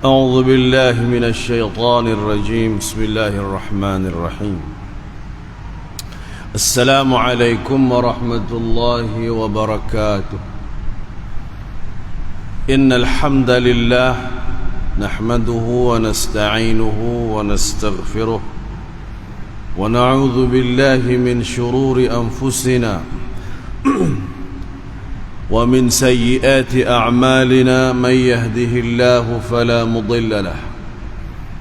أعوذ بالله من الشيطان الرجيم. بسم الله الرحمن الرحيم. السلام عليكم ورحمة الله وبركاته. إن الحمد لله نحمده ونستعينه ونستغفره ونعوذ بالله من شرور أنفسنا ومن سيئات أعمالنا. من يهده الله فلا مضل له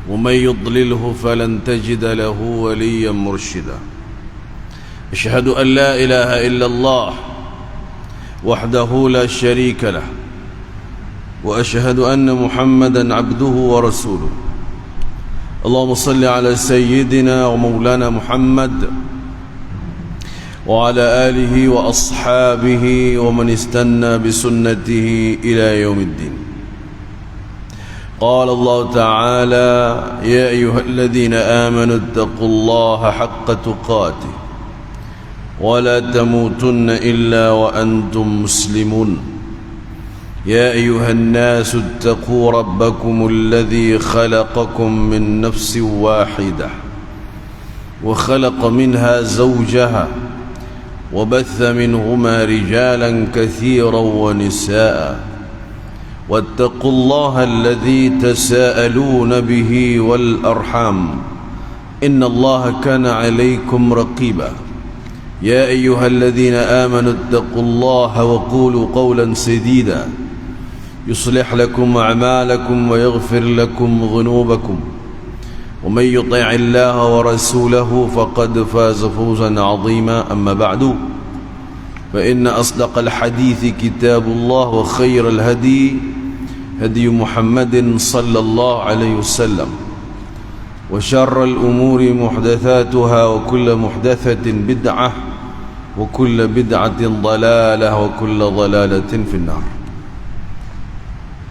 ومن يضلله فلن تجد له وليا مرشدا. أشهد أن لا إله إلا الله وحده لا شريك له وأشهد أن محمدا عبده ورسوله. اللهم صل على سيدنا ومولانا محمد وعلى آله وأصحابه ومن استنى بسنته إلى يوم الدين. قال الله تعالى: يا أيها الذين آمنوا اتقوا الله حق تقاته ولا تموتن إلا وأنتم مسلمون. يا أيها الناس اتقوا ربكم الذي خلقكم من نفس واحدة وخلق منها زوجها وبث منهما رجالا كثيرا ونساء واتقوا الله الذي تساءلون به والأرحام إن الله كان عليكم رقيبا. يا أيها الذين آمنوا اتقوا الله وقولوا قولا سديدا يصلح لكم أعمالكم ويغفر لكم ذنوبكم ومن يطع الله ورسوله فقد فاز فوزا عظيما. أما بعد فإن أصدق الحديث كتاب الله وخير الهدي هدي محمد صلى الله عليه وسلم وشر الأمور محدثاتها وكل محدثة بدعة وكل بدعة ضلالة وكل ضلالة في النار.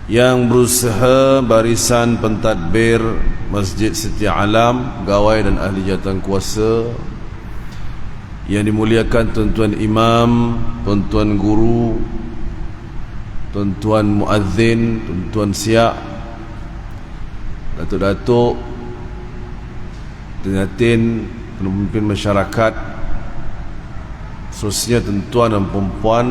Yang berusaha barisan pentadbir Masjid Setia Alam, pegawai dan ahli jawatan kuasa, yang dimuliakan tuan-tuan imam, tuan-tuan guru, tuan-tuan muazzin, tuan-tuan siap, datuk-datuk, pengantin, pemimpin masyarakat, khususnya tuan-tuan dan perempuan,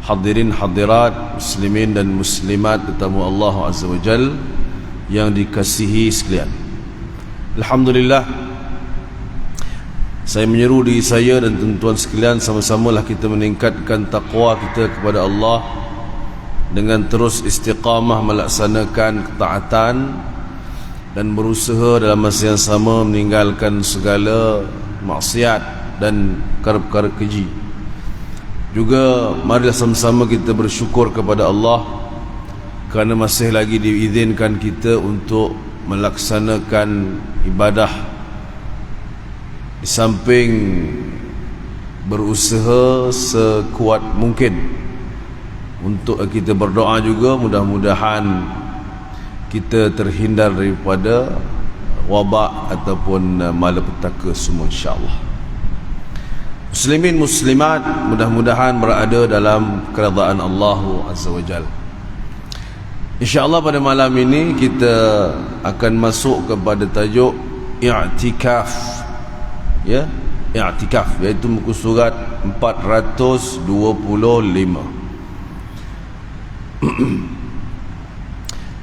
hadirin hadirat, muslimin dan muslimat, tetamu Allah Azza wa Jal yang dikasihi sekalian. Alhamdulillah, saya menyeru diri saya dan tuan-tuan sekalian, sama-samalah kita meningkatkan taqwa kita kepada Allah dengan terus istiqamah melaksanakan ketaatan dan berusaha dalam masa yang sama meninggalkan segala maksiat dan perkara-perkara keji. Juga marilah sama-sama kita bersyukur kepada Allah kerana masih lagi diizinkan kita untuk melaksanakan ibadah di samping berusaha sekuat mungkin untuk kita berdoa juga. Mudah-mudahan kita terhindar daripada wabak ataupun malapetaka semua, insya-Allah. Muslimin muslimat, mudah-mudahan berada dalam keredaan Allah Azza wa Jalla. InsyaAllah pada malam ini kita akan masuk kepada tajuk i'tikaf, ya, i'tikaf, iaitu muka surat 425.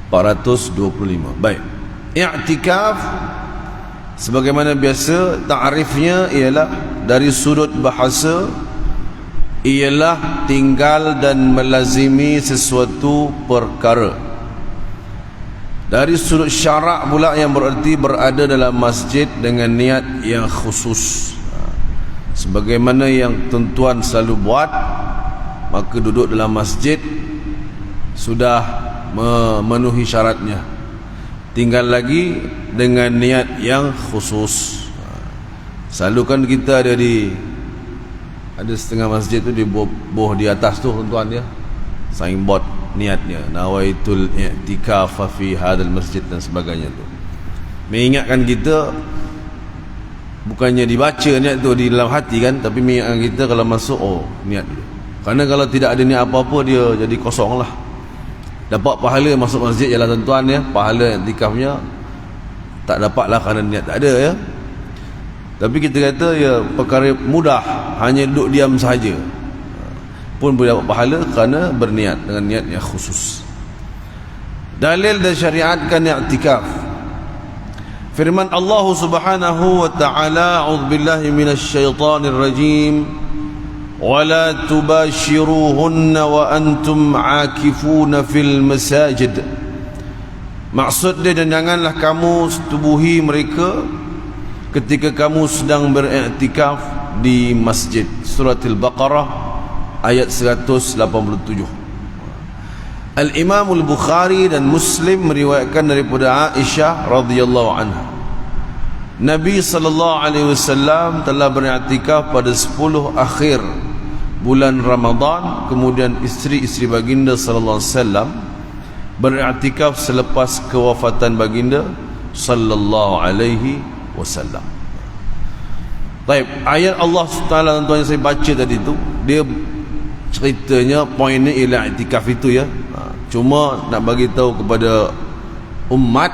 425. Baik. I'tikaf sebagaimana biasa takrifnya ialah dari sudut bahasa ialah tinggal dan melazimi sesuatu perkara. Dari sudut syarak pula yang bererti berada dalam masjid dengan niat yang khusus. Sebagaimana yang tuan-tuan selalu buat, maka duduk dalam masjid sudah memenuhi syaratnya. Tinggal lagi dengan niat yang khusus. Selalu kan kita ada setengah masjid tu di bawah di atas tu tuan-tuan, ya, signboard niatnya, nawaitul i'tikaf fi hadzal masjid dan sebagainya tu. Mengingatkan kita, bukannya dibaca niat tu di dalam hati kan, tapi mengingatkan kita kalau masuk, oh niat dulu. Kerana kalau tidak ada niat apa-apa, dia jadi kosong lah. dapat pahala masuk masjid ialah tuan-tuan ya, pahala iktikafnya tak dapatlah kerana niat tak ada ya. Tapi kita kata ya perkara mudah, hanya duduk diam sahaja pun boleh dapat pahala kerana berniat dengan niat yang khusus. Dalil dan syariatkan i'tikaf. Firman Allah Subhanahu wa ta'ala, a'udzubillahi minasyaitonir rajim, wala tubashiruhunna wa antum 'akifuna fil masajid. Maksud dia, dan janganlah kamu setubuhi mereka ketika kamu sedang beriktikaf di masjid. Surah Al-Baqarah ayat 187. Al-Imam Al-Bukhari dan Muslim meriwayatkan daripada Aisyah radhiyallahu anha, Nabi sallallahu alaihi wasallam telah beriktikaf pada 10 akhir bulan Ramadan. Kemudian isteri-isteri baginda sallallahu alaihi wasallam beriktikaf selepas kewafatan baginda sallallahu alaihi wasallam. Baik, ayat Allah Taala tuan-tuan yang saya baca tadi tu, dia ceritanya poinnya ialah iktikaf itu ya. Cuma nak bagi tahu kepada umat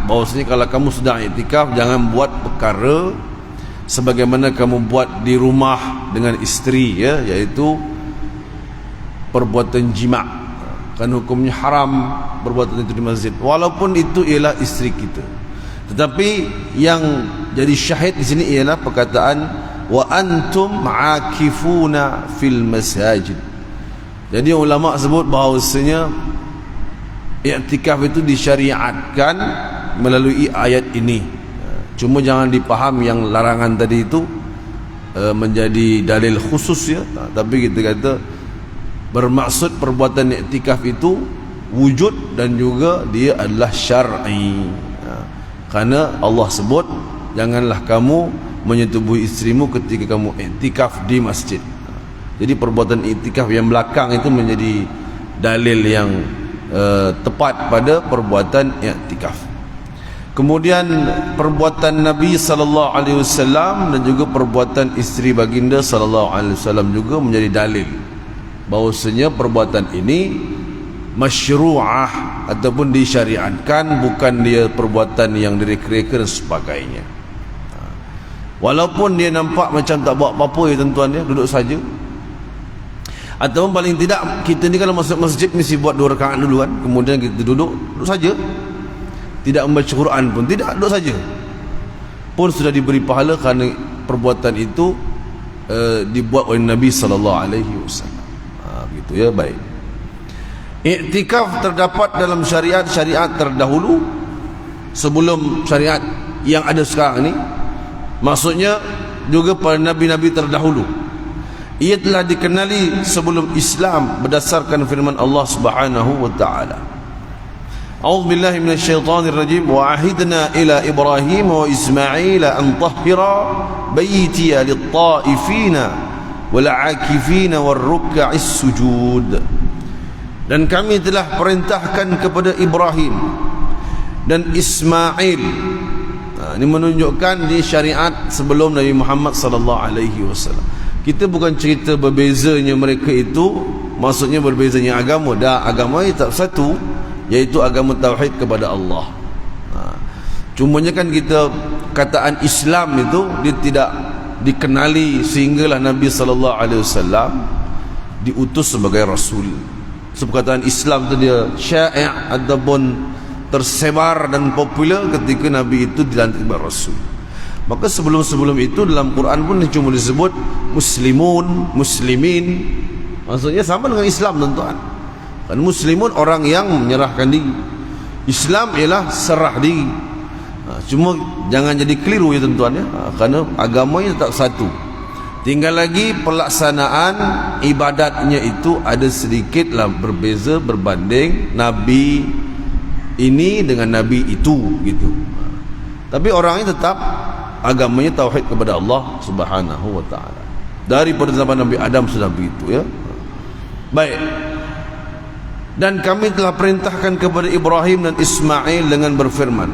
bahawasanya kalau kamu sedang iktikaf, jangan buat perkara sebagaimana kamu buat di rumah dengan isteri ya, iaitu perbuatan jima'. Kan hukumnya haram perbuatan itu di masjid, walaupun itu ialah isteri kita. Tetapi yang jadi syahid di sini ialah perkataan wa antum ma'akifuna fil masajid. Jadi ulama sebut bahawasanya i'tikaf itu disyariatkan melalui ayat ini. Cuma jangan dipaham yang larangan tadi itu menjadi dalil khusus ya. Tapi kita kata bermaksud perbuatan i'tikaf itu wujud dan juga dia adalah syar'i. Kerana Allah sebut janganlah kamu menyetubuhi isterimu ketika kamu i'tikaf di masjid. Jadi perbuatan i'tikaf yang belakang itu menjadi dalil yang tepat pada perbuatan i'tikaf. Kemudian perbuatan Nabi sallallahu alaihi wasallam dan juga perbuatan isteri baginda sallallahu alaihi wasallam juga menjadi dalil bahwasanya perbuatan ini masyru'ah ataupun disyariatkan, bukan dia perbuatan yang direka-reka dan sebagainya. Walaupun dia nampak macam tak buat apa-apa ya tuan-tuan ya, duduk saja. Ataupun paling tidak kita ni kalau masuk masjid mesti buat 2 rakaat dulu kan, kemudian kita duduk saja, tidak membaca Quran pun tidak, duduk saja, pun sudah diberi pahala kerana perbuatan itu dibuat oleh Nabi sallallahu alaihi wasallam. Begitu ya. Baik, i'tikaf terdapat dalam syariat terdahulu sebelum syariat yang ada sekarang ni. Maksudnya juga pada nabi-nabi terdahulu. Ia telah dikenali sebelum Islam berdasarkan firman Allah Subhanahu wa taala. A'udzu billahi minasyaitonir rajim, wa ahidna ila Ibrahim wa Ismail an tahhira baitiya lit-ta'ifina wal 'akifina war-ruk'is sujud. Dan kami telah perintahkan kepada Ibrahim dan Ismail. Ini menunjukkan di syariat sebelum Nabi Muhammad sallallahu alaihi wasallam. Kita bukan cerita berbezanya mereka itu, maksudnya berbezanya agama. Dah agama tetap satu, iaitu agama tauhid kepada Allah. Cumanya kan kita kataan Islam itu dia tidak dikenali sehinggalah Nabi sallallahu alaihi wasallam diutus sebagai rasul. Perkataan Islam itu dia syai' ataupun tersebar dan popular ketika Nabi itu dilantik sebagai rasul. Maka sebelum-sebelum itu dalam Quran pun cuma disebut muslimun, muslimin. Maksudnya sama dengan Islam tuan-tuan. Kan muslimun orang yang menyerahkan diri, Islam ialah serah diri. Cuma jangan jadi keliru ya tuan-tuan ya, kerana agamanya tetap satu. Tinggal lagi pelaksanaan ibadatnya itu ada sedikitlah berbeza berbanding Nabi ini dengan Nabi itu gitu. Tapi orangnya tetap agamanya tauhid kepada Allah Subhanahu wa taala. Daripada zaman Nabi Adam sudah begitu ya. Baik. Dan kami telah perintahkan kepada Ibrahim dan Ismail dengan berfirman,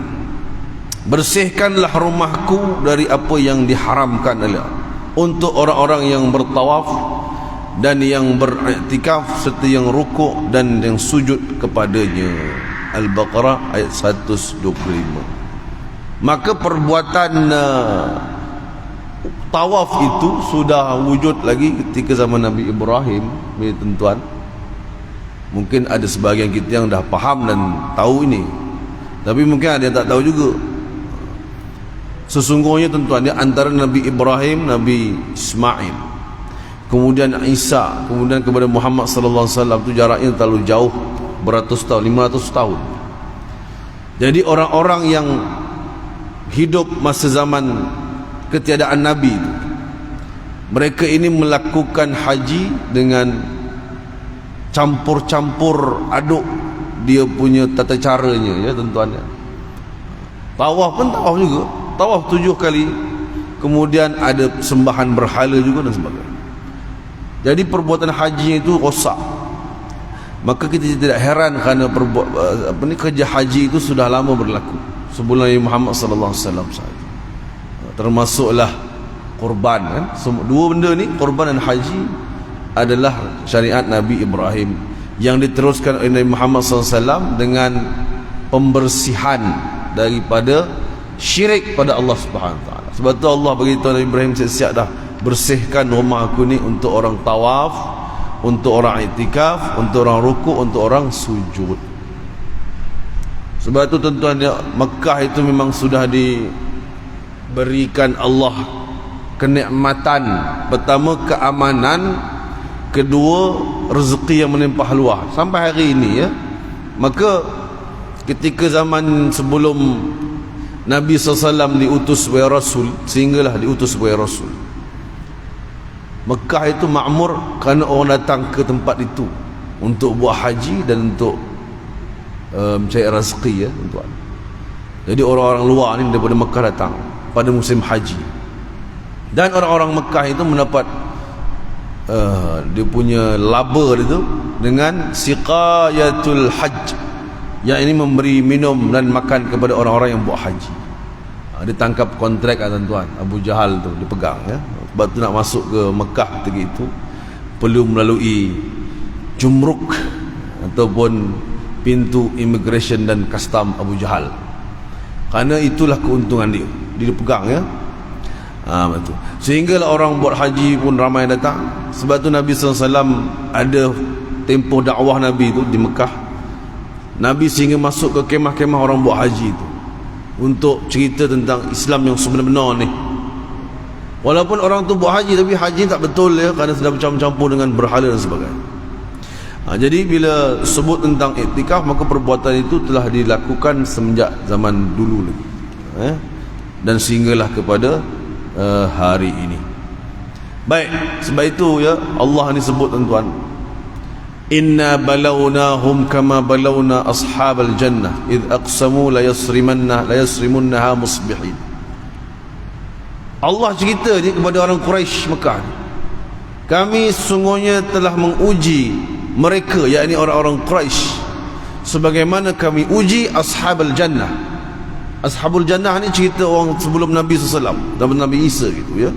bersihkanlah rumahku dari apa yang diharamkan oleh untuk orang-orang yang bertawaf dan yang beriktikaf serta yang rukuk dan yang sujud kepadanya. Al-Baqarah ayat 125. Maka perbuatan tawaf itu sudah wujud lagi ketika zaman Nabi Ibrahim, tuan-tuan. Mungkin ada sebahagian kita yang dah faham dan tahu ini, tapi mungkin ada yang tak tahu juga. Sesungguhnya tuan-tuan, dia antara Nabi Ibrahim, Nabi Ismail, kemudian Isa, kemudian kepada Muhammad sallallahu alaihi wasallam itu jaraknya terlalu jauh, beratus tahun, 500 tahun. Jadi orang-orang yang hidup masa zaman ketiadaan Nabi itu, mereka ini melakukan haji dengan campur-campur aduk dia punya tata caranya, ya tuan-tuan. Tawaf pun tawaf juga, tawaf 7 kali, kemudian ada sembahan berhala juga dan sebagainya. Jadi perbuatan haji itu rosak. Maka kita tidak heran kerana kerja haji itu sudah lama berlaku, sebelum Nabi Muhammad sallallahu alaihi wasallam sahaja. Termasuklah korban, kan? Dua benda ni, korban dan haji, adalah syariat Nabi Ibrahim yang diteruskan oleh Nabi Muhammad SAW dengan pembersihan daripada syirik pada Allah Subhanahu Wa Taala. Sebab tu Allah beritahu Nabi Ibrahim, siap-siap dah bersihkan rumah aku ni untuk orang tawaf, untuk orang iktikaf, untuk orang rukuk, untuk orang sujud. Sebab tu tuan-tuan, Mekah itu memang sudah diberikan Allah kenikmatan. Pertama, keamanan. Kedua, rezeki yang melimpah luas sampai hari ini, ya. Maka ketika zaman sebelum Nabi SAW diutus sebagai Rasul, sehinggalah diutus sebagai Rasul, Mekah itu makmur kerana orang datang ke tempat itu untuk buat haji dan untuk mencari rezeki, ya tuan-tuan. Jadi orang-orang luar ni daripada Mekah datang pada musim haji, dan orang-orang Mekah itu mendapat dia punya laba itu dengan siqayatul hajj, yang ini memberi minum dan makan kepada orang-orang yang buat haji. Dia tangkap kontrak, tuan-tuan. Abu Jahal tu dia pegang, ya. Sebab tu nak masuk ke Mekah ketika itu perlu melalui jumruk ataupun pintu immigration dan custom Abu Jahal. Kerana itulah keuntungan dia pegang, ya. Betul. Sehinggalah orang buat haji pun ramai datang. Sebab tu Nabi SAW ada tempoh dakwah Nabi itu di Mekah. Nabi sehingga masuk ke kemah-kemah orang buat haji itu untuk cerita tentang Islam yang sebenar-benar ni. Walaupun orang tu buat haji, tapi haji tak betul, ya, kerana sudah bercampur-campur dengan berhala dan sebagainya. Jadi bila sebut tentang iktikaf, maka perbuatan itu telah dilakukan semenjak zaman dulu lagi, dan sehinggalah kepada hari ini. Baik, sebab itu, ya, Allah ni sebut, tuan-tuan, inna balawnahum kama balawna ashabal jannah id aqsamu la yasrimunnaha musbihin. Allah cerita ni kepada orang Quraisy Mekah ni, kami sesungguhnya telah menguji mereka, yakni orang-orang Quraisy, sebagaimana kami uji ashabal jannah. Ashabul jannah ni cerita orang sebelum Nabi SAW, Nabi Isa gitu, ya.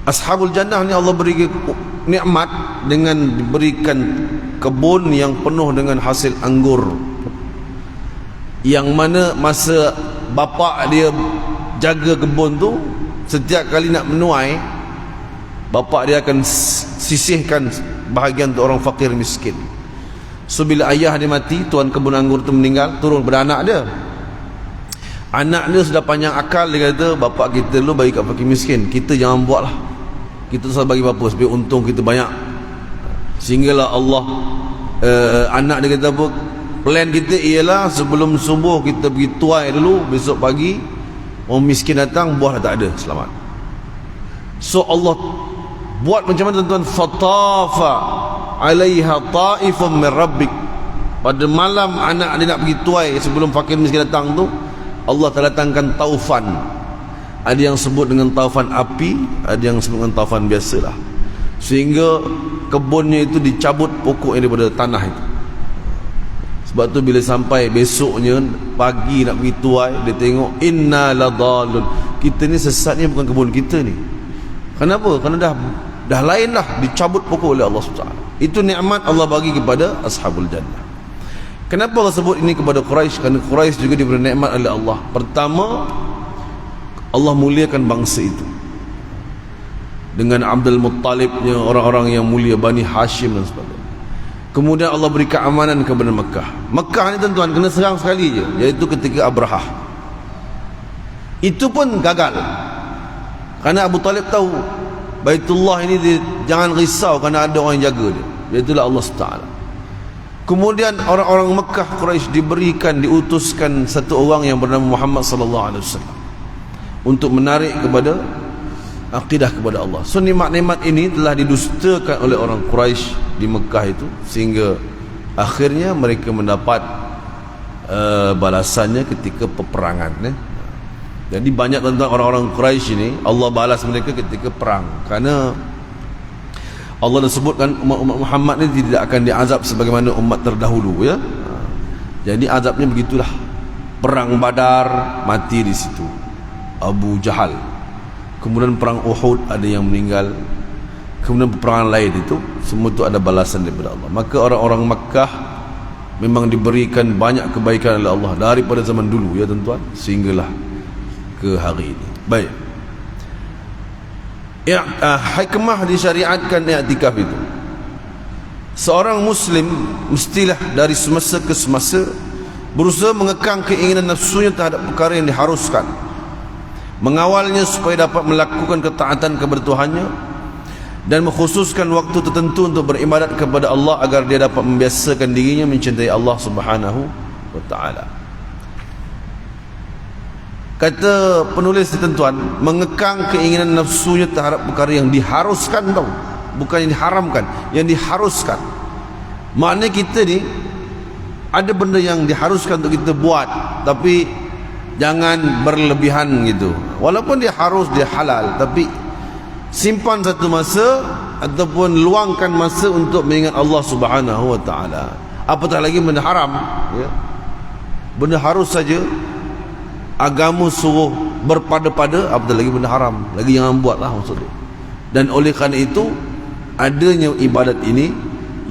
Ashabul jannah ni Allah beri nikmat dengan diberikan kebun yang penuh dengan hasil anggur, yang mana masa bapa dia jaga kebun tu, setiap kali nak menuai, bapa dia akan sisihkan bahagian untuk orang fakir miskin. So bila ayah dia mati, tuan kebun anggur tu meninggal, turun pada anak dia. Anak dia sudah panjang akal, dia kata, bapa kita dulu bagi kat fakir miskin, kita jangan buat lah, kita selalu bagi bapa supaya untung kita banyak. Sehinggalah Allah, anak dia kata apa, plan kita ialah sebelum subuh kita pergi tuai dulu, besok pagi orang miskin datang, buah dah tak ada, selamat. So Allah buat macam mana, tuan-tuan, fatafa alaiha ta'ifun min rabbik. Pada malam anak dia nak pergi tuai sebelum fakir miskin datang tu, Allah telah datangkan taufan. Ada yang sebut dengan taufan api, ada yang sebut dengan taufan biasalah, sehingga kebunnya itu dicabut pokoknya daripada tanah itu. Sebab tu bila sampai besoknya pagi nak pergi tuai, dia tengok, inna ladhalun, kita ni sesatnya bukan kebun kita ni. Kenapa? Kerana dah dah lainlah, dicabut pokok oleh Allah SWT. Itu nikmat Allah bagi kepada ashabul jannah. Kenapa Allah sebut ini kepada Quraisy? Kerana Quraisy juga diberi nikmat oleh Allah. Pertama, Allah muliakan bangsa itu dengan Abdul Muttalibnya, orang-orang yang mulia, Bani Hashim dan sebagainya. Kemudian Allah beri keamanan kepada Mekah. Mekah ni tuan-tuan kena serang sekali je, iaitu ketika Abrahah. Itu pun gagal, kerana Abu Talib tahu Baitullah ini jangan risau kerana ada orang yang jaga dia, iaitulah Allah SWT. Kemudian orang-orang Mekah Quraisy diutuskan satu orang yang bernama Muhammad sallallahu alaihi wasallam untuk menarik kepada akidah kepada Allah. So nikmat-nikmat ini telah didustakan oleh orang Quraisy di Mekah itu, sehingga akhirnya mereka mendapat balasannya ketika peperangan. Jadi banyak tentang orang-orang Quraisy ini Allah balas mereka ketika perang, kerana Allah dah sebutkan umat Muhammad ni tidak akan diazab sebagaimana umat terdahulu, ya. Jadi azabnya begitulah. Perang Badar mati di situ Abu Jahal. Kemudian perang Uhud ada yang meninggal. Kemudian peperangan lain itu semua itu ada balasan daripada Allah. Maka orang-orang Makkah memang diberikan banyak kebaikan oleh Allah daripada zaman dulu, ya tuan-tuan, sehinggalah ke hari ini. Baik. Hikmah disyariatkan i'tikaf itu. Seorang muslim mestilah dari semasa ke semasa berusaha mengekang keinginan nafsunya terhadap perkara yang diharuskan, mengawalnya supaya dapat melakukan ketaatan kepada Tuhannya, dan mengkhususkan waktu tertentu untuk beribadat kepada Allah agar dia dapat membiasakan dirinya mencintai Allah Subhanahu wa ta'ala. Kata penulis ni tuan-tuan, mengekang keinginan nafsunya terhadap perkara yang diharuskan, tau, bukan yang diharamkan, yang diharuskan. Maknanya kita ni ada benda yang diharuskan untuk kita buat, tapi jangan berlebihan gitu. Walaupun dia harus, dia halal, tapi simpan satu masa ataupun luangkan masa untuk mengingat Allah Subhanahu wa ta'ala. Apatah lagi benda haram, ya. Benda harus saja agama suruh berpada-pada, apatah lagi benda haram, lagi jangan buatlah maksud dia. Dan oleh kerana itu adanya ibadat ini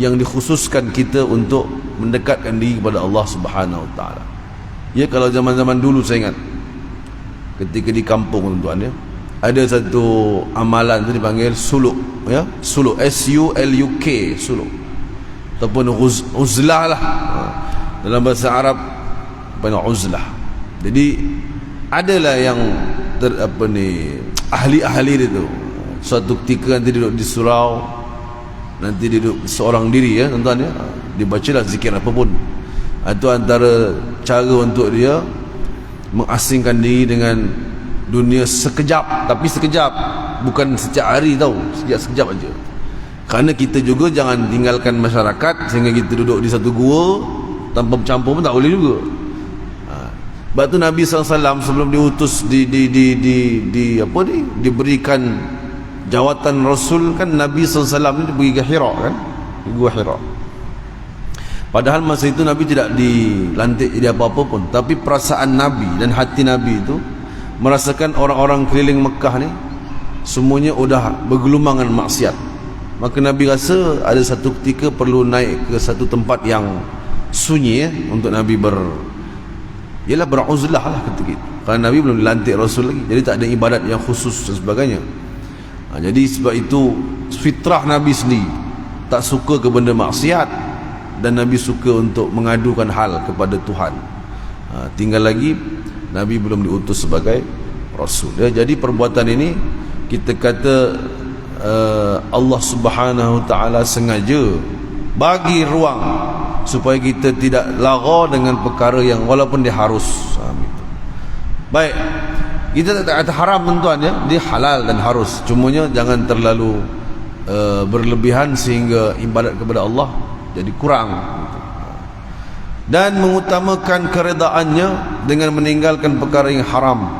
yang dikhususkan kita untuk mendekatkan diri kepada Allah Subhanahu wa ta'ala. Ya, kalau zaman-zaman dulu saya ingat ketika di kampung tuan-tuan, ya, ada satu amalan tu dipanggil suluk, ya, suluk, S-U-L-U-K, suluk, ataupun uzlah lah, dalam bahasa Arab panggil uzlah. Jadi adalah yang ahli-ahli dia tu, suatu ketika nanti duduk di surau, nanti duduk seorang diri, ya tuan-tuan, ya, dibacalah zikir apa pun. Itu antara cara untuk dia mengasingkan diri dengan dunia sekejap, tapi sekejap, bukan setiap hari, tau, sekejap aja. Kerana kita juga jangan tinggalkan masyarakat sehingga kita duduk di satu gua tanpa bercampur pun tak boleh juga. Sebab tu Nabi SAW sebelum diutus diberikan jawatan Rasul, kan Nabi SAW ni pergi ke Hira, kan, di Gua Hira. Padahal masa itu Nabi tidak dilantik jadi apa-apa pun, tapi perasaan Nabi dan hati Nabi itu merasakan orang-orang keliling Mekah ni semuanya udah bergelumangan maksiat. Maka Nabi rasa ada satu ketika perlu naik ke satu tempat yang sunyi, ya, untuk Nabi beruzlah lah ketika itu. Kerana Nabi belum dilantik Rasul lagi, jadi tak ada ibadat yang khusus dan sebagainya. Jadi sebab itu fitrah Nabi sendiri tak suka ke benda maksiat, dan Nabi suka untuk mengadukan hal kepada Tuhan. Tinggal lagi Nabi belum diutus sebagai Rasul, ya. Jadi perbuatan ini kita kata Allah Subhanahu wa ta'ala sengaja bagi ruang supaya kita tidak lara dengan perkara yang walaupun dia harus. Baik, kita tak kata haram tuan-tuan, ya, dia halal dan harus, cumanya jangan terlalu berlebihan sehingga ibadat kepada Allah jadi kurang. Dan mengutamakan keredaannya dengan meninggalkan perkara yang haram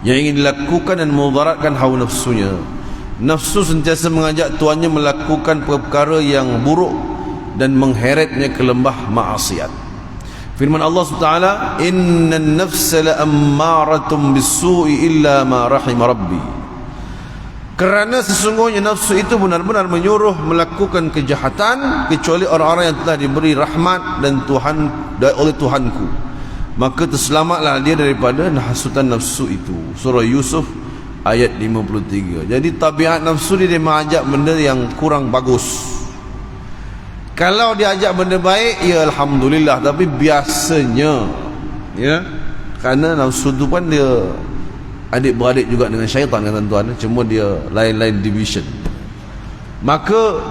yang ingin dilakukan dan memudaratkan hawa nafsunya. Nafsu sentiasa mengajak tuannya melakukan perkara yang buruk dan mengheretnya ke lembah maksiat. Firman Allah SWT, "Innan nafsa la'ammaratun bis-su'i illa ma rahima rabbi." Kerana sesungguhnya nafsu itu benar-benar menyuruh melakukan kejahatan kecuali orang-orang yang telah diberi rahmat dan Tuhan oleh Tuhanku, maka terselamatlah dia daripada hasutan nafsu itu. Surah Yusuf ayat 53. Jadi tabiat nafsu dia mengajak benda yang kurang bagus. Kalau dia ajak benda baik, ya alhamdulillah. Tapi biasanya, ya, kerana nafsu tu kan dia adik-beradik juga dengan syaitan, kan tuan-tuan, cuma dia lain-lain division. Maka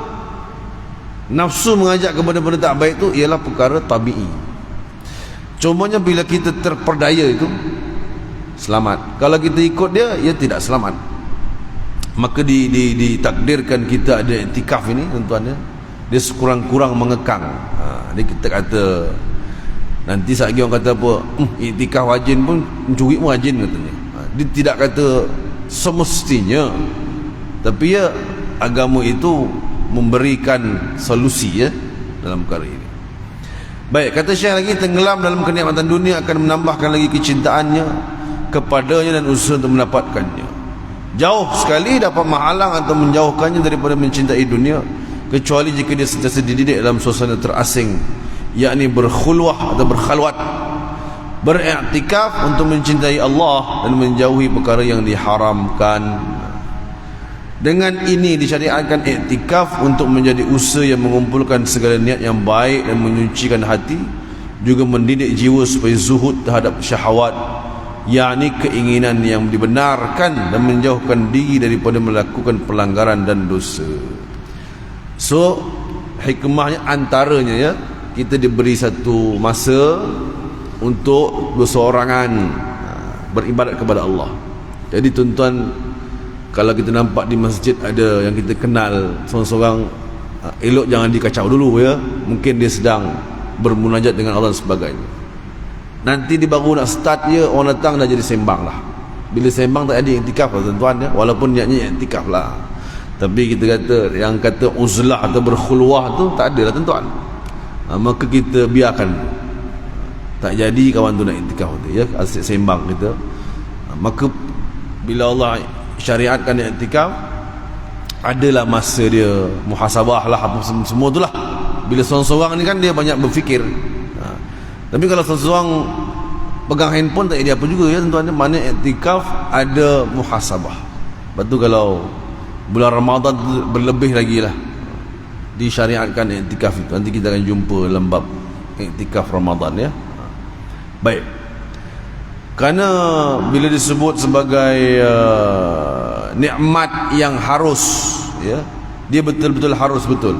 nafsu mengajak kepada benda tak baik tu ialah perkara tabi'i. Cumanya bila kita terperdaya itu, selamat. Kalau kita ikut dia, ia tidak selamat. Maka ditakdirkan kita ada iktikaf ini, tuan-tuan, ya. Dia sekurang-kurang mengekang. Dia kita kata, nanti saat orang kata apa, iktikaf rajin pun mencuri pun rajin, katanya. Dia tidak kata semestinya, tapi ya agama itu memberikan solusi, ya, dalam perkara ini. Baik, kata Syekh lagi, tenggelam dalam kenikmatan dunia akan menambahkan lagi kecintaannya kepadanya dan usaha untuk mendapatkannya. Jauh sekali dapat menghalang atau menjauhkannya daripada mencintai dunia, kecuali jika dia sentiasa dididik dalam suasana terasing, yakni berkhulwah atau berkhalwat, beriktikaf untuk mencintai Allah dan menjauhi perkara yang diharamkan. Dengan ini disyariatkan iktikaf untuk menjadi usaha yang mengumpulkan segala niat yang baik dan menyucikan hati, juga mendidik jiwa supaya zuhud terhadap syahwat, yakni keinginan yang dibenarkan, dan menjauhkan diri daripada melakukan pelanggaran dan dosa. So hikmahnya antaranya, ya, kita diberi satu masa untuk bersorangan beribadat kepada Allah. Jadi tuan-tuan, kalau kita nampak di masjid ada yang kita kenal seorang-seorang, elok jangan dikacau dulu, ya. Mungkin dia sedang bermunajat dengan Allah dan sebagainya. Nanti dia baru nak start, ya, orang datang dah jadi sembang lah. Bila sembang tak ada iktikaf lah, tuan-tuan, ya. Walaupun niatnya iktikaf lah, tapi kita kata yang kata uzlah atau berkhulwah tu tak ada lah, tuan-tuan. Maka kita biarkan, tak jadi kawan tu nak iktikaf tu, ya, asyik sembang kita. Maka bila Allah syariatkan iktikaf, adalah masa dia muhasabah lah, apa semua tu lah. Bila seorang-seorang ni kan dia banyak berfikir, tapi kalau seorang pegang handphone tak jadi apa juga, ya, tuan-tuan. Mana iktikaf ada muhasabah. Lepas tu kalau bulan Ramadan berlebih lagi lah disyariatkan iktikaf itu. Nanti kita akan jumpa dalam bab iktikaf Ramadan, ya. Baik, kerana bila disebut sebagai nikmat yang harus, ya, dia betul-betul harus, betul,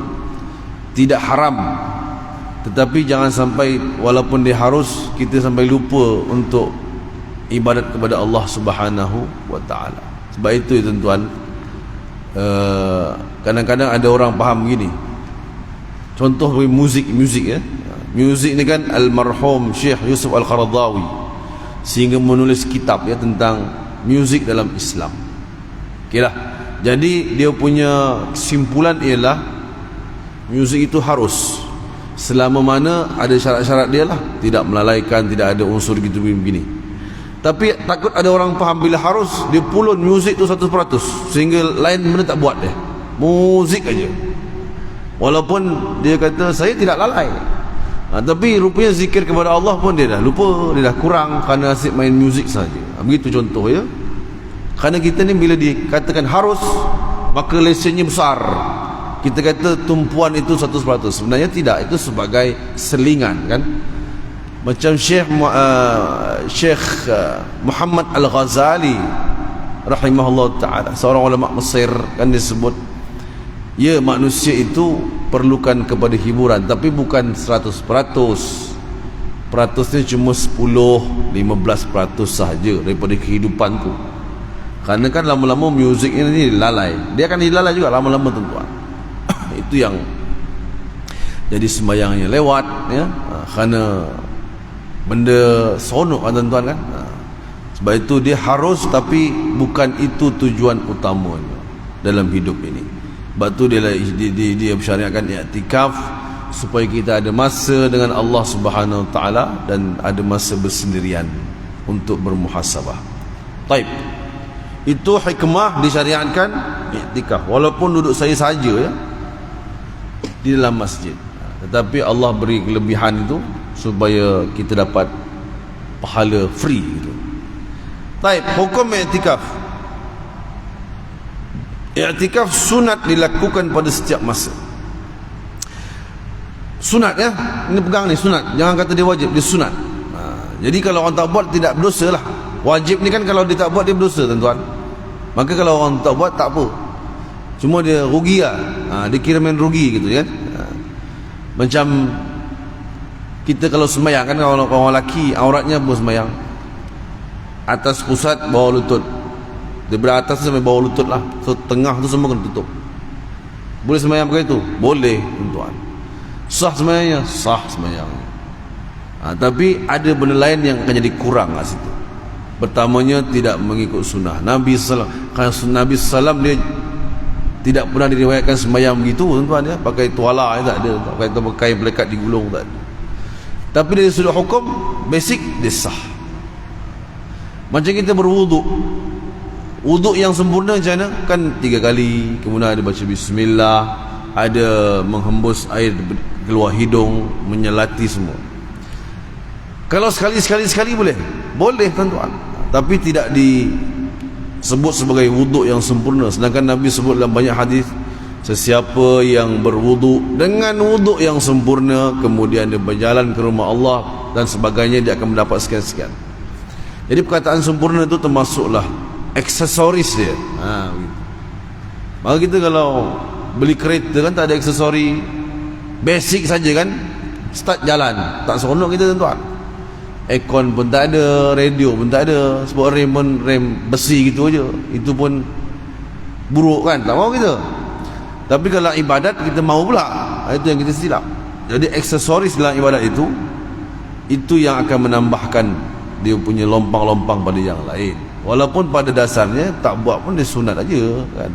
tidak haram. Tetapi jangan sampai walaupun dia harus, kita sampai lupa untuk ibadat kepada Allah Subhanahu wa ta'ala. Sebab itu, ya, tuan-tuan, kadang-kadang ada orang faham begini. Contoh muzik, ya. Muzik ni kan almarhum Syekh Yusuf Al-Qaradawi sehingga menulis kitab, ya, tentang muzik dalam Islam. Okeylah. Jadi dia punya kesimpulan ialah muzik itu harus, selama mana ada syarat-syarat dia lah, tidak melalaikan, tidak ada unsur gitu begini. Tapi takut ada orang faham bila harus, dia pulun muzik tu 100%, sehingga lain benda tak buat dia, muzik aja. Walaupun dia kata saya tidak lalai, tapi rupanya zikir kepada Allah pun dia dah lupa, dia dah kurang kerana asyik main muzik saja. Begitu contoh, ya. Kerana kita ni bila dikatakan harus, maka lesennya besar. Kita kata tumpuan itu 100%. Sebenarnya tidak, itu sebagai selingan, kan. Macam Syekh Muhammad Al-Ghazali rahimahullah ta'ala, seorang ulama Mesir, kan disebut, ya, manusia itu perlukan kepada hiburan, tapi bukan 100%. Peratusnya cuma 10-15% sahaja daripada kehidupan tu. Kerana kan lama-lama muzik ini lalai, dia akan dilalai juga lama-lama, tuan-tuan. Itu yang jadi sembahyangnya lewat, ya, kerana benda sonok, kan, tuan-tuan, kan. Sebab itu dia harus, tapi bukan itu tujuan utamanya dalam hidup ini. Sebab tu dia bersyariatkan iktikaf supaya kita ada masa dengan Allah Subhanahu wa ta'ala dan ada masa bersendirian untuk bermuhasabah. Baik. Itu hikmah disyariatkan iktikaf, walaupun duduk saya saja ya di dalam masjid. Tetapi Allah beri kelebihan itu supaya kita dapat pahala free itu. Baik, hukum iktikaf. Iktikaf sunat dilakukan pada setiap masa. Sunat ya, ini pegang ni sunat. Jangan kata dia wajib, dia sunat. Jadi kalau orang tak buat tidak berdosa lah. Wajib ni kan kalau dia tak buat dia berdosa tuan-tuan. Maka kalau orang tak buat tak apa, cuma dia rugi lah. Dia kira main rugi gitu kan. Macam kita kalau sembahyang kan, kalau orang lelaki auratnya pun sembahyang atas pusat bawah lutut, daripada atas sampai bawah lutut lah. So tengah tu semua kena tutup. Boleh sembahyang pakai itu? Boleh tuan-tuan. Sah sembahyangnya? Sah sembahyangnya. Tapi ada benda lain yang akan jadi kurang kat situ. Pertamanya tidak mengikut sunnah Nabi SAW. Kerana Nabi SAW dia tidak pernah diriwayatkan sembahyang begitu tuan-tuan ya. Pakai tuala tak ada, pakai kain pelekat digulung tak ada. Tapi dari sudut hukum basic dia sah. Macam kita berwuduk, wuduk yang sempurna macam mana? Kan 3 kali, kemudian ada baca bismillah, ada menghembus air keluar hidung, menyelati semua. Kalau sekali boleh? Boleh tuan-tuan. Tapi tidak disebut sebagai wuduk yang sempurna. Sedangkan Nabi sebut dalam banyak hadis, sesiapa yang berwuduk dengan wuduk yang sempurna kemudian dia berjalan ke rumah Allah dan sebagainya, dia akan mendapat sekian-sekian. Jadi perkataan sempurna itu termasuklah aksesoris dia. Begitu. Maka kita kalau beli kereta kan tak ada aksesori, basic saja kan, start jalan tak seronok kita tuan-tuan. Aircon pun tak ada, radio pun tak ada, sebab rem pun rem besi gitu aja, itu pun buruk kan, tak mahu kita. Tapi kalau ibadat kita mahu pula, itu yang kita silap. Jadi aksesoris dalam ibadat itu yang akan menambahkan dia punya lompang-lompang pada yang lain. Walaupun pada dasarnya tak buat pun dia sunat aja kan,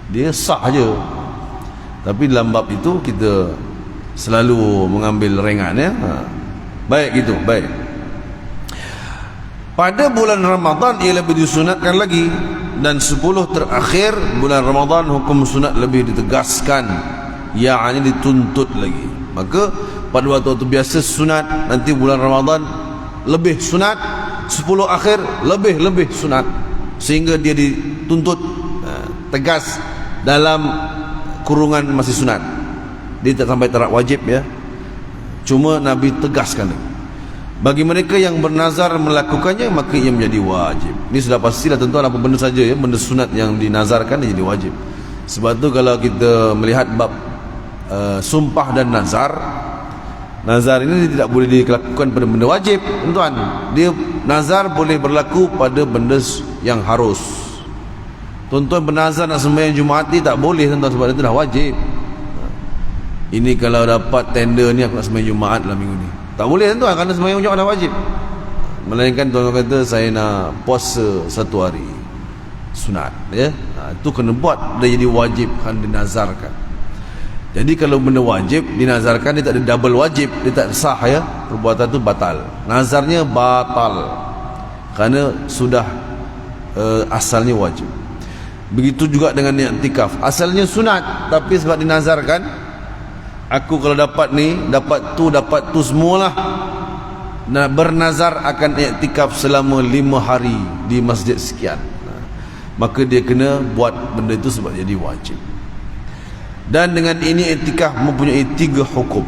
dia sah aja. Tapi dalam bab itu kita selalu mengambil ringan ya. Baik gitu, baik. Pada bulan Ramadan ia lebih disunatkan lagi, dan 10 terakhir bulan Ramadan hukum sunat lebih ditegaskan, yakni dituntut lagi. Maka pada waktu biasa sunat, nanti bulan Ramadan lebih sunat, 10 akhir lebih sunat, sehingga dia dituntut tegas dalam kurungan masih sunat. Dia tak sampai taraf wajib ya, cuma Nabi tegaskan lagi. Bagi mereka yang bernazar melakukannya, maka ia menjadi wajib. Ini sudah pastilah tuan-tuan, apa benda saja ya, benda sunat yang dinazarkan dia jadi wajib. Sebab tu kalau kita melihat bab sumpah dan nazar, nazar ini tidak boleh dilakukan pada benda wajib tuan-tuan. Dia nazar boleh berlaku pada benda yang harus. Tuan-tuan bernazar nak sembahyang Jumaat ni tak boleh tuan-tuan, sebab itu dah wajib. Ini kalau dapat tender ni aku nak sembahyang Jumaat dalam minggu ni, tak boleh tuan-tuan, kerana sembahyang Jumaat dah wajib. Melainkan tuan-tuan kata saya nak puasa 1 hari sunat ya, itu kena buat, dia jadi wajib kan, dinazarkan. Jadi kalau benda wajib dinazarkan, dia tak ada double wajib, dia tak sah ya, perbuatan tu batal, nazarnya batal kerana sudah asalnya wajib. Begitu juga dengan iktikaf, asalnya sunat tapi sebab dinazarkan, aku kalau dapat ni, dapat tu semualah, bernazar akan iktikaf selama 5 hari di masjid sekian, maka dia kena buat benda itu sebab jadi wajib. Dan dengan ini iktikaf mempunyai 3 hukum.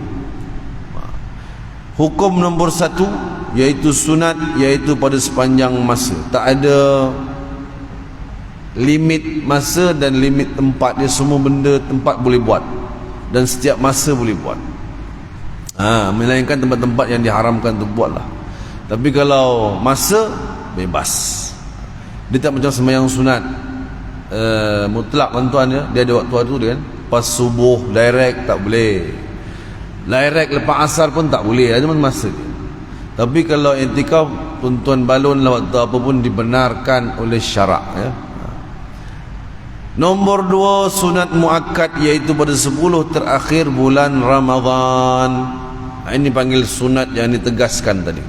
Hukum nombor 1 iaitu sunat, iaitu pada sepanjang masa, tak ada limit masa dan limit tempat. Dia semua benda tempat boleh buat dan setiap masa boleh buat, melainkan tempat-tempat yang diharamkan tu buatlah. Tapi kalau masa, bebas. Dia tak macam sembahyang sunat mutlak tuan-tuan ya, dia ada waktu tu dia kan, pas subuh direct tak boleh, direct lepas asar pun tak boleh, ada masa dia. Tapi kalau iktikaf tuan-tuan balun lah waktu apa pun dibenarkan oleh syarak ya. Nombor 2 sunat muakkad, iaitu pada 10 terakhir bulan Ramadan. Ini panggil sunat yang ditegaskan tadi.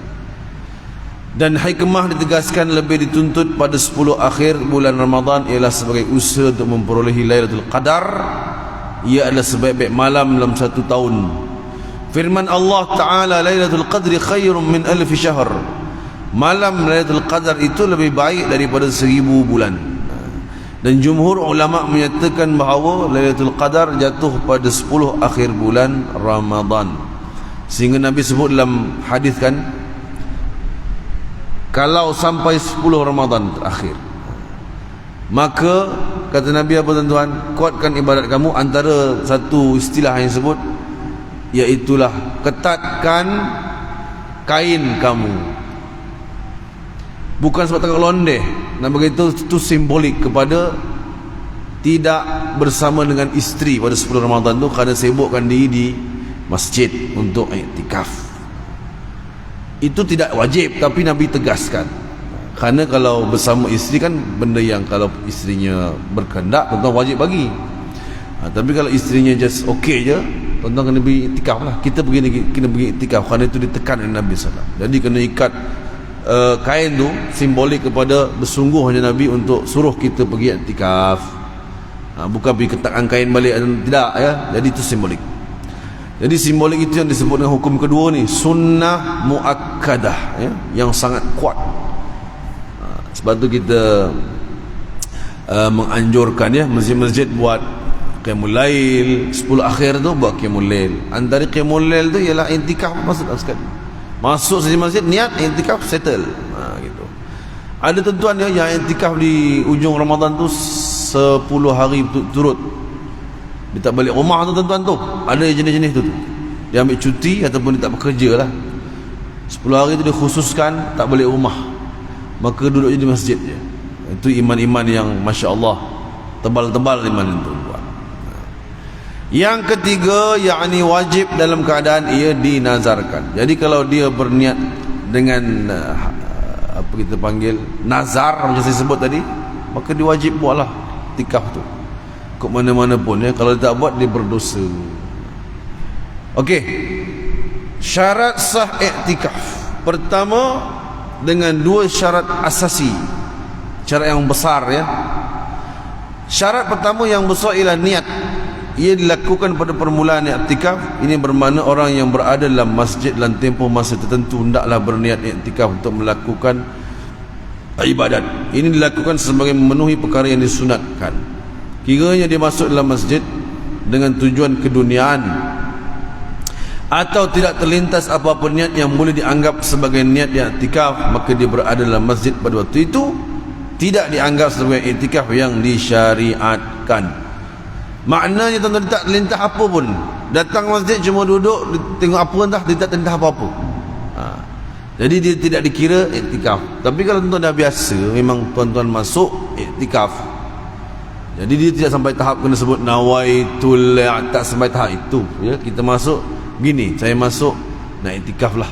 Dan hikmah ditegaskan lebih dituntut pada 10 akhir bulan Ramadan ialah sebagai usaha untuk memperolehi Lailatul Qadar. Ia adalah sebaik-baik malam dalam satu tahun. Firman Allah Ta'ala, Lailatul Qadri khairum min alfi syahr. Malam Lailatul Qadar itu lebih baik daripada 1000 bulan. Dan jumhur ulama menyatakan bahawa Lailatul Qadar jatuh pada 10 akhir bulan Ramadan. Sehingga Nabi sebut dalam hadis kan, kalau sampai 10 Ramadan terakhir, maka kata Nabi apa tuan-tuan, kuatkan ibadat kamu. Antara satu istilah yang sebut, iaitulah ketatkan kain kamu. Bukan sebab tengah londeh. Dan begitu itu simbolik kepada tidak bersama dengan isteri pada 10 Ramadan tu, kerana sibukkan diri di masjid untuk iktikaf. Itu tidak wajib, tapi Nabi tegaskan. Kerana kalau bersama isteri kan benda yang kalau isterinya berkehendak, tuan-tuan wajib bagi. Tapi kalau isterinya just okey je, tuan-tuan kena pergi iktikaf lah. Kita kena pergi iktikaf, kerana itu ditekan oleh Nabi SAW. Jadi kena ikat kain tu, simbolik kepada bersungguhnya Nabi untuk suruh kita pergi iktikaf. Bukan pergi ketatkan kain balik, tidak ya. Jadi itu simbolik. Jadi simbolik itu yang disebut dengan hukum kedua ni, sunnah muakkadah ya, yang sangat kuat. Sebab tu kita menganjurkan ya, masjid-masjid buat qiyamul lail, 10 akhir tu buat qiyamul lail. Antara qiyamul lail tu ialah iktikaf masuk sekali. Masuk saja masjid, niat iktikaf, settle. Gitu. Ada tuan-tuan ya yang iktikaf di ujung Ramadan tu 10 hari turut. Dia tak balik rumah tu tuan-tuan tu. Ada jenis-jenis tu. Dia ambil cuti ataupun dia tak bekerja lah. 10 hari tu dia khususkan tak balik rumah, maka duduk je di masjid je. Itu iman-iman yang Masya Allah, tebal-tebal iman itu. Yang ketiga, yakni wajib dalam keadaan ia dinazarkan. Jadi kalau dia berniat dengan apa kita panggil nazar, macam saya sebut tadi, maka dia wajib buatlah iktikaf tu ke mana-mana pun ya. Kalau dia tak buat, dia berdosa. Okey, syarat sah iktikaf. Pertama, dengan 2 syarat asasi, syarat yang besar ya. Syarat pertama yang besar ialah niat. Ia dilakukan pada permulaan iktikaf. Ini bermakna orang yang berada dalam masjid dalam tempoh masa tertentu hendaklah berniat iktikaf untuk melakukan ibadat. Ini dilakukan sebagai memenuhi perkara yang disunatkan. Kiranya dia masuk dalam masjid dengan tujuan keduniaan atau tidak terlintas apa-apa niat yang boleh dianggap sebagai niat iktikaf, maka dia berada dalam masjid pada waktu itu tidak dianggap sebagai iktikaf yang disyariatkan. Maknanya tuan-tuan, dia tak terlintas apa pun, datang masjid cuma duduk tengok apa entah, dia tak terlintas apa-apa. Jadi dia tidak dikira iktikaf. Tapi kalau tuan-tuan dah biasa, memang tuan-tuan masuk iktikaf, jadi dia tidak sampai tahap kena sebut nawaitul, tak sampai tahap itu ya. Kita masuk gini, saya masuk nak iktikaf lah,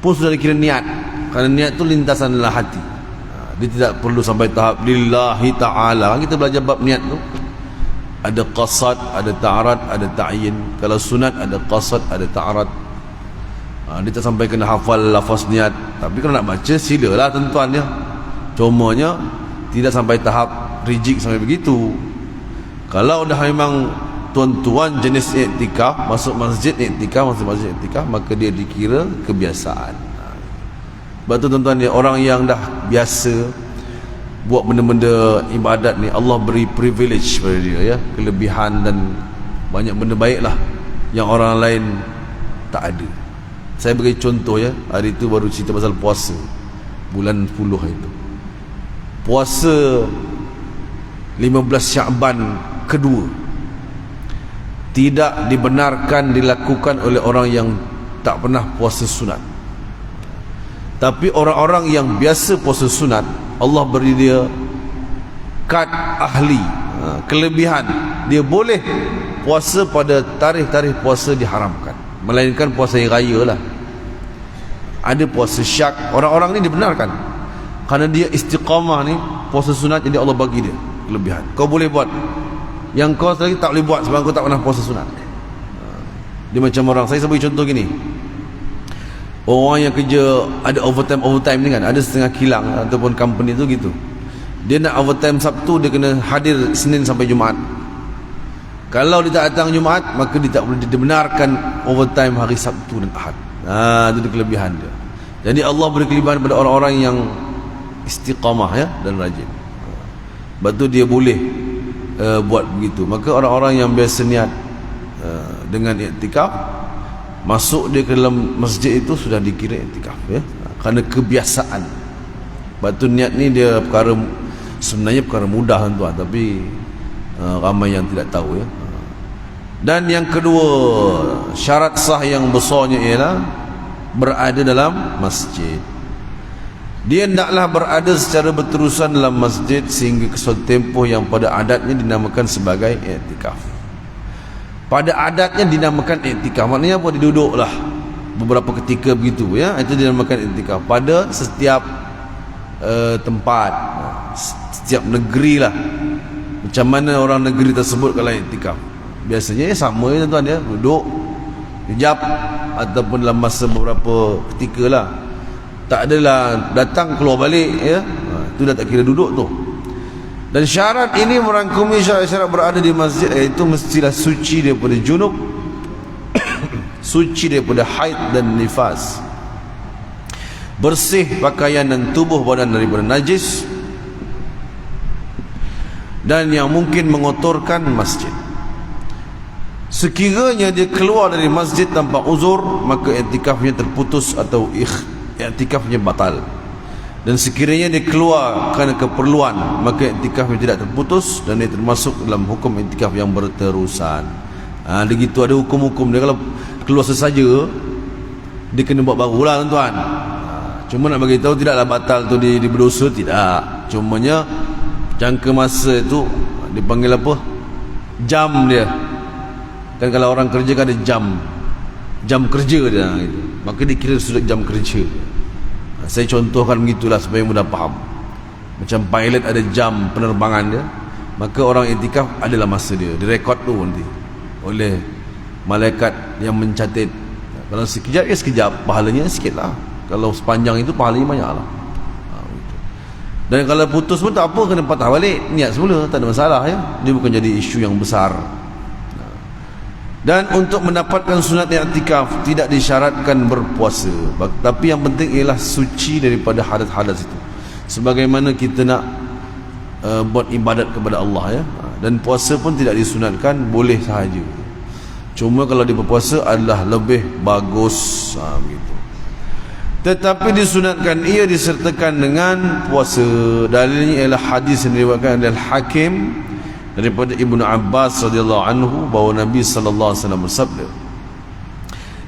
pun sudah dikira niat. Kerana niat tu lintasan dalam hati. Dia tidak perlu sampai tahap lillahi ta'ala. Kita belajar bab niat tu, ada qasad, ada ta'arad, ada ta'yin. Kalau sunat ada qasad, ada ta'arad. Dia tak sampai kena hafal lafaz niat. Tapi kalau nak baca, silalah tuan-tuan ya. Cumanya tidak sampai tahap rigid sampai begitu. Kalau dah memang tuan-tuan jenis iktikaf, masuk masjid iktikaf, maka dia dikira kebiasaan. Sebab tu tuan-tuan ya, orang yang dah biasa buat benda-benda ibadat ni, Allah beri privilege pada dia ya, kelebihan dan banyak benda baik lah yang orang lain tak ada. Saya bagi contoh ya, hari tu baru cerita pasal puasa bulan 10 itu. Puasa 15 Sya'ban kedua tidak dibenarkan dilakukan oleh orang yang tak pernah puasa sunat. Tapi orang-orang yang biasa puasa sunat, Allah beri dia kad ahli, kelebihan. Dia boleh puasa pada tarikh-tarikh puasa diharamkan, melainkan puasa yang raya lah. Ada puasa syak, orang-orang ni dibenarkan kerana dia istiqamah ni puasa sunat, jadi Allah bagi dia kelebihan. Kau boleh buat, yang kau lagi tak boleh buat sebab kau tak pernah puasa sunat. Dia macam orang, saya bagi contoh gini, Orang yang kerja ada overtime ni kan, ada setengah kilang ataupun company tu gitu, dia nak overtime Sabtu, dia kena hadir Senin sampai Jumaat. Kalau dia tak datang Jumaat, maka dia tak boleh dibenarkan overtime hari Sabtu dan Ahad. Itu kelebihan dia. Jadi Allah beri kelebihan pada orang-orang yang istiqamah ya, dan rajin. Sebab tu dia boleh buat begitu. Maka orang-orang yang biasa niat dengan iktikaf, masuk dia ke dalam masjid itu sudah dikira iktikaf ya, kerana kebiasaan. Sebab tu niat ni dia sebenarnya perkara mudah tuan, tapi ramai yang tidak tahu ya. Dan yang kedua, syarat sah yang besarnya ialah berada dalam masjid. Dia hendaklah berada secara berterusan dalam masjid sehingga ke suatu tempoh yang pada adatnya dinamakan sebagai iktikaf. Pada adatnya dinamakan iktikaf, maknanya apa? Dia duduklah beberapa ketika begitu ya, itu dinamakan iktikaf. Pada setiap tempat, setiap negeri lah, macam mana orang negeri tersebut kalau iktikaf. Biasanya sama ya tuan, dia duduk kejap ataupun dalam masa beberapa ketika lah. Tak adalah datang keluar balik ya, itu dah tak kira duduk tu. Dan syarat ini merangkumi syarat-syarat berada di masjid, iaitu mestilah suci daripada junub, suci daripada haid dan nifas, bersih pakaian dan tubuh badan daripada najis, dan yang mungkin mengotorkan masjid. Sekiranya dia keluar dari masjid tanpa uzur, maka iktikafnya terputus atau iktikafnya batal. Dan sekiranya dia keluar kerana keperluan, maka iktikafnya tidak terputus dan dia termasuk dalam hukum iktikaf yang berterusan. Dia gitu, ada hukum-hukum dia. Kalau keluar sesaja, dia kena buat barulah tuan. Cuma nak bagi tahu tidaklah batal tu dia berdosa, tidak. Cumanya jangka masa itu dipanggil apa? Jam dia. Kan kalau orang kerja kan ada jam kerja dia gitu. Maka dikira sudah jam kerja. Saya contohkan begitulah supaya mudah faham. Macam pilot ada jam penerbangan dia, maka orang iktikaf adalah masa dia, direkod tu nanti oleh malaikat yang mencatat. Kalau sekejap ya sekejap, pahalanya sikit lah. Kalau sepanjang itu pahalanya banyak lah. Dan kalau putus pun tak apa, kena patah balik niat semula, tak ada masalah ya. Dia bukan jadi isu yang besar. Dan untuk mendapatkan sunat i'tikaf tidak disyaratkan berpuasa, tapi yang penting ialah suci daripada hadas-hadas itu, sebagaimana kita nak buat ibadat kepada Allah ya. Dan puasa pun tidak disunatkan, boleh sahaja. Cuma kalau dia berpuasa adalah lebih bagus gitu. Tetapi disunatkan ia disertakan dengan puasa. Dalilnya ialah hadis yang diriwayatkan oleh Hakim daripada Ibnu Abbas radhiyallahu anhu bahawa Nabi sallallahu alaihi wasallam bersabda,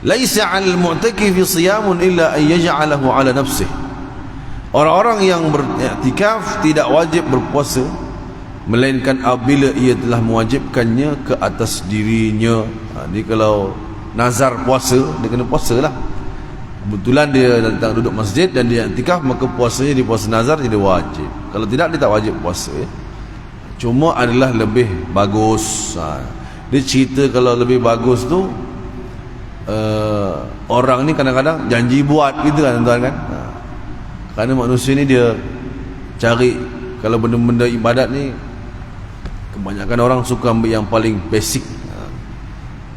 "Laisa 'alal mu'takifi siyamun illa an yaj'alahu 'ala nafsihi." Orang-orang yang beriktikaf tidak wajib berpuasa melainkan apabila ia telah mewajibkannya ke atas dirinya. Jadi kalau nazar puasa, dia kena puasalah. Kebetulan dia datang duduk masjid dan dia iktikaf, maka puasanya di puasa nazar jadi wajib. Kalau tidak, dia tak wajib puasa ya. Cuma adalah lebih bagus. Dia cerita kalau lebih bagus tu orang ni kadang-kadang janji buat gitu kan tuan kan. Kerana manusia ni dia cari, kalau benda-benda ibadat ni kebanyakan orang suka ambil yang paling basic.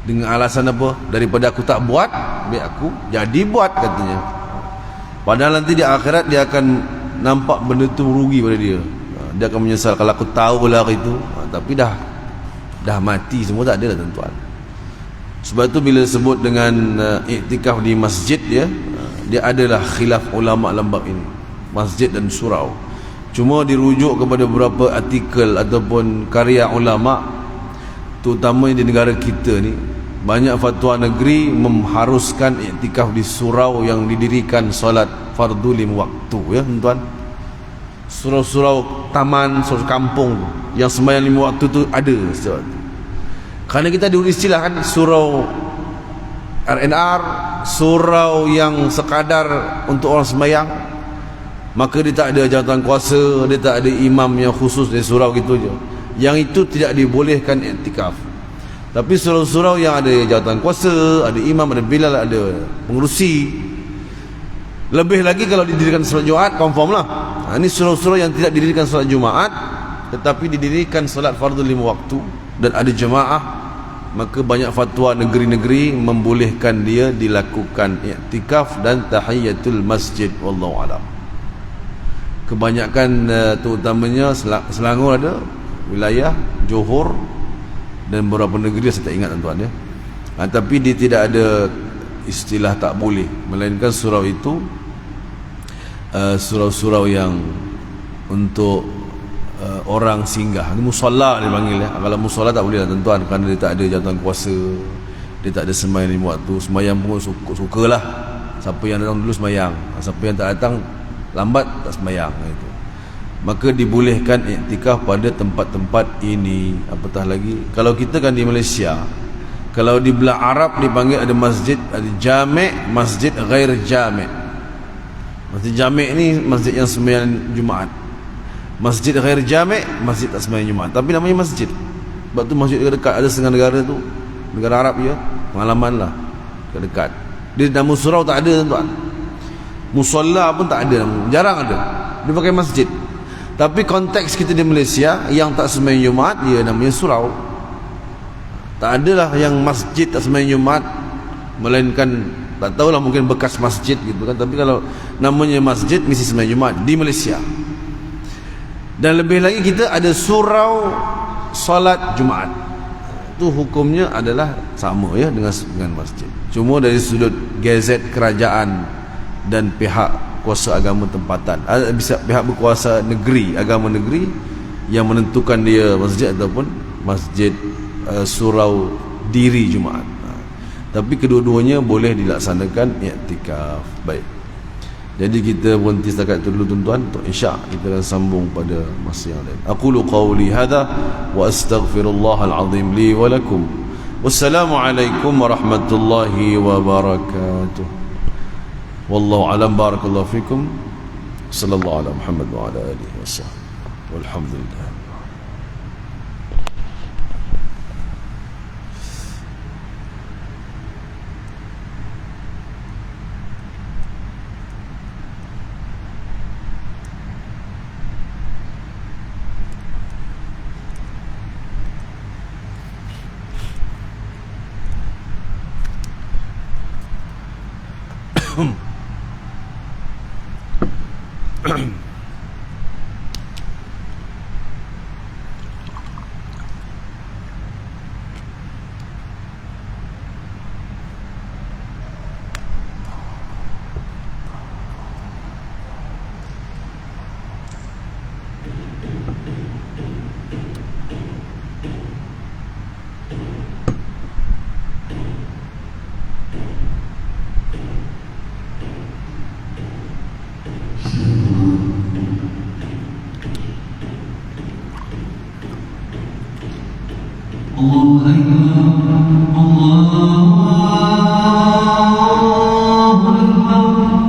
Dengan alasan apa? Daripada aku tak buat, biar aku jadi buat katanya. Padahal nanti di akhirat dia akan nampak benda tu rugi pada dia. Dia akan menyesal, kalau aku tahu lah itu. Tapi dah mati semua, tak ada lah tuan-tuan. Sebab tu bila sebut dengan iktikaf di masjid dia adalah khilaf ulama' dalam bab ini, masjid dan surau. Cuma dirujuk kepada beberapa artikel ataupun karya ulama', terutama di negara kita ni, banyak fatwa negeri mengharuskan iktikaf di surau yang didirikan solat fardu 5 waktu ya tuan. Surau-surau taman, surau kampung yang sembahyang 5 waktu tu ada. Kerana kita diberi istilah kan, surau RNR, surau yang sekadar untuk orang sembahyang, maka dia tak ada jawatan kuasa, dia tak ada imam yang khusus dari surau gitu je. Yang itu tidak dibolehkan iktikaf. Tapi surau-surau yang ada jawatan kuasa, ada imam, ada bilal, ada pengurusi, Lebih lagi kalau didirikan solat Jumaat, confirm lah. Ini surau-surau yang tidak didirikan solat Jumaat tetapi didirikan solat fardu 5 waktu dan ada jemaah, maka banyak fatwa negeri-negeri membolehkan dia dilakukan i'tikaf dan tahiyatul masjid. Wallahu a'lam. Kebanyakan terutamanya Selangor ada, wilayah Johor dan beberapa negeri saya tak ingat tuan-tuan ya. Tapi dia tidak ada istilah tak boleh, melainkan surau itu surau-surau yang untuk orang singgah. Ini musalla dia panggil ya. Kalau musalla tak boleh lah tuan-tuan, kerana dia tak ada jawatan kuasa, dia tak ada sembahyang 5 waktu. Sembahyang pun suka-sukalah. Siapa yang datang dulu sembahyang, siapa yang tak datang lambat tak sembahyang itu. Maka dibolehkan iktikaf pada tempat-tempat ini. Apatah lagi kalau kita kan di Malaysia, kalau di belah Arab dipanggil ada masjid, ada jami', masjid ghair jami'. Masjid jami' ni masjid yang sembahyang Jumaat. Masjid ghair jami', masjid tak sembahyang Jumaat, tapi namanya masjid. Sebab tu masjid dekat ada setengah negara tu, negara Arab ya, pengalaman lah dekat. Dia nama surau tak ada tuan. Musalla pun tak ada, jarang ada. Dia pakai masjid. Tapi konteks kita di Malaysia yang tak sembahyang Jumaat dia namanya surau. Tak adalah yang masjid tak sembahyang Jumaat, melainkan tak tahulah mungkin bekas masjid gitu kan. Tapi kalau namanya masjid mesti sembahyang Jumaat di Malaysia. Dan lebih lagi kita ada surau solat Jumaat. Itu hukumnya adalah sama ya dengan masjid. Cuma dari sudut gazet kerajaan dan pihak kuasa agama tempatan, bisa pihak berkuasa negeri, agama negeri yang menentukan dia masjid ataupun masjid surau diri Jumaat. Tapi kedua-duanya boleh dilaksanakan i'tikaf. Baik. Jadi kita berhenti setakat itu dulu tuan-tuan. Untuk insya' kita akan sambung pada masa yang lain. Aqulu qawli hadha wa astaghfirullahal azim li wa lakum. Wassalamualaikum warahmatullahi wabarakatuh. Wallahu alam, barakallahu fikum. Sallallahu ala Muhammad wa ala alihi wasallam. Walhamdulillah. الله أكبر الله أكبر